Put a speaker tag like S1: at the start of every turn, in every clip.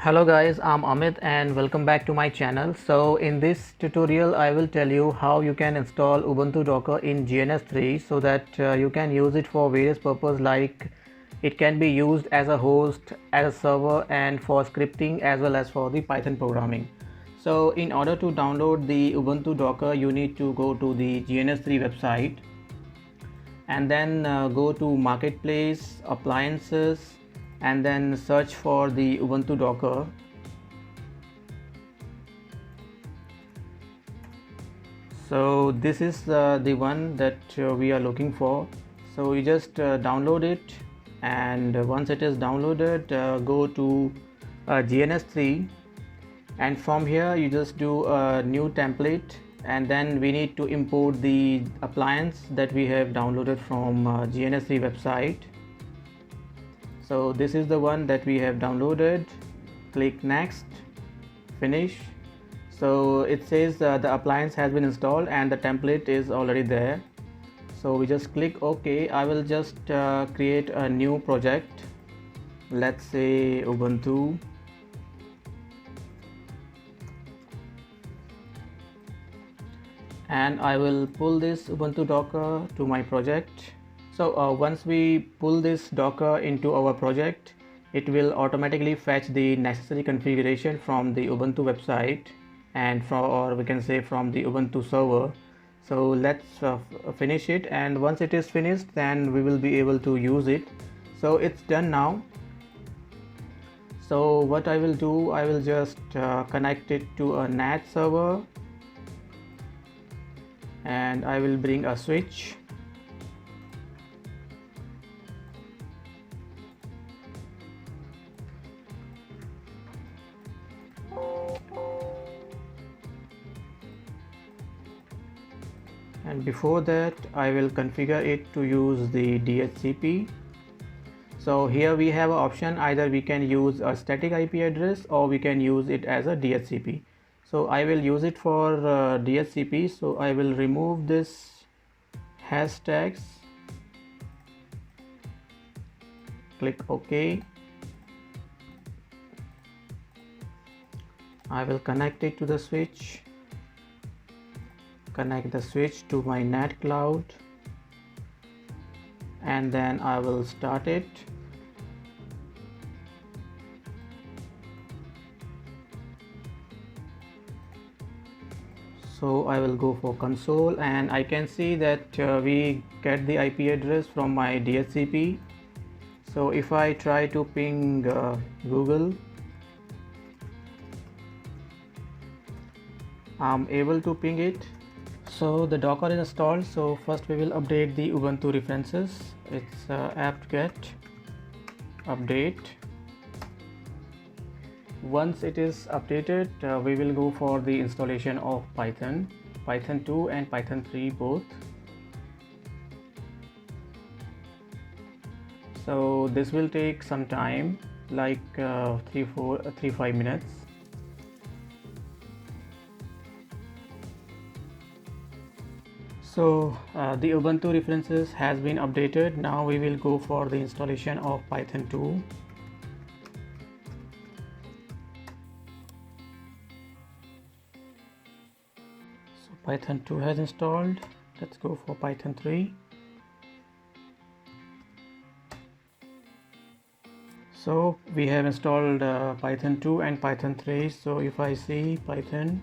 S1: Hello guys, I'm Amit and welcome back to my channel. So in this tutorial I will tell you how you can install Ubuntu Docker in GNS3 so that you can use it for various purposes, like it can be used as a host, as a server, and for scripting as well as for the Python programming. So in order to download the Ubuntu Docker, you need to go to the GNS3 website and then go to Marketplace, Appliances, and then search for the Ubuntu Docker. So this is the one that we are looking for. So you just download it, and once it is downloaded, go to GNS3, and from here you just do a new template, and then we need to import the appliance that we have downloaded from GNS3 website. So this is the one that we have downloaded. Click next, finish. So it says the appliance has been installed and the template is already there. So we just click OK. I will just create a new project. Let's say Ubuntu. And I will pull this Ubuntu Docker to my project. So once we pull this Docker into our project, it will automatically fetch the necessary configuration from the Ubuntu website and or we can say from the Ubuntu server. So let's finish it, and once it is finished, then we will be able to use it. So it's done now. So what I will do, I will just connect it to a NAT server, and I will bring a switch. And before that, I will configure it to use the DHCP. So here we have an option, either we can use a static IP address or we can use it as a DHCP. So I will use it for DHCP. So I will remove this hashtags, click OK. I will connect it to the switch, connect the switch to my NAT cloud, and then I will start it. So I will go for console, and I can see that we get the IP address from my DHCP. So if I try to ping Google, I'm able to ping it. So the Docker is installed. So first we will update the Ubuntu references. It's apt-get update. Once it is updated, we will go for the installation of Python 2 and Python 3 both. So this will take some time, like 3-5 minutes. So the Ubuntu references has been updated. Now we will go for the installation of Python 2. So Python 2 has installed. Let's go for Python 3. So we have installed Python 2 and Python 3. So if I see Python,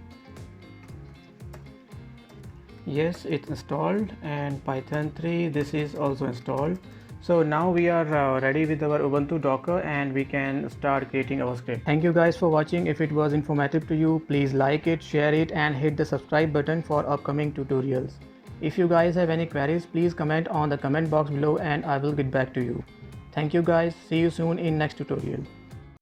S1: yes, it's installed, and Python 3, this is also installed. So now we are ready with our Ubuntu Docker, and we can start creating our script. Thank you guys for watching. If it was informative to you, please like it, share it, and hit the subscribe button for upcoming tutorials. If you guys have any queries, please comment on the comment box below and I will get back to you. Thank you guys. See you soon in next tutorial.